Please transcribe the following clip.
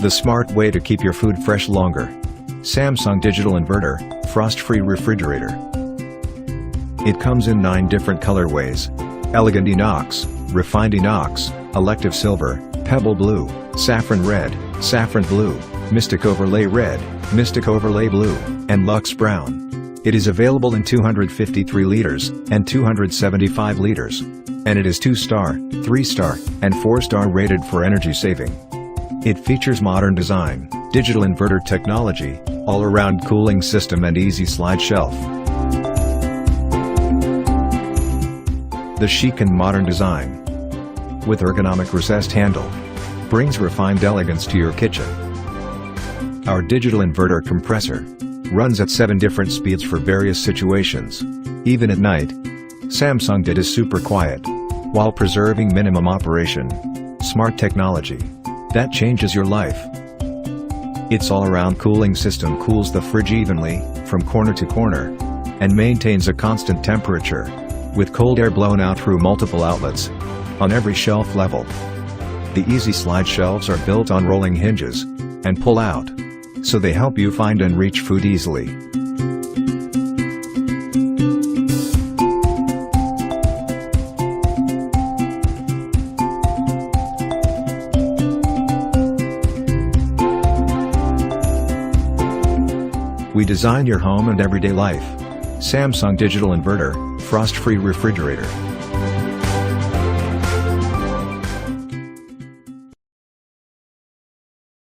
The smart way to keep your food fresh longer. Samsung Digital Inverter, frost-free refrigerator. It comes in 9 different colorways. Elegant inox, refined inox, elective silver, pebble blue, saffron red, saffron blue, mystic overlay red, mystic overlay blue, and luxe brown. It is available in 253 liters and 275 liters. And it is 2-star, 3-star, and 4-star rated for energy saving. It features modern design, digital inverter technology, all-around cooling system and easy slide shelf. The chic and modern design, with ergonomic recessed handle, brings refined elegance to your kitchen. Our digital inverter compressor runs at 7 different speeds for various situations. Even at night, Samsung DIT is super quiet, while preserving minimum operation. Smart technology that changes your life. Its all-around cooling system cools the fridge evenly, from corner to corner, and maintains a constant temperature, with cold air blown out through multiple outlets, on every shelf level. The easy slide shelves are built on rolling hinges, and pull out, so they help you find and reach food easily. We design your home and everyday life. Samsung Digital Inverter, frost-free refrigerator.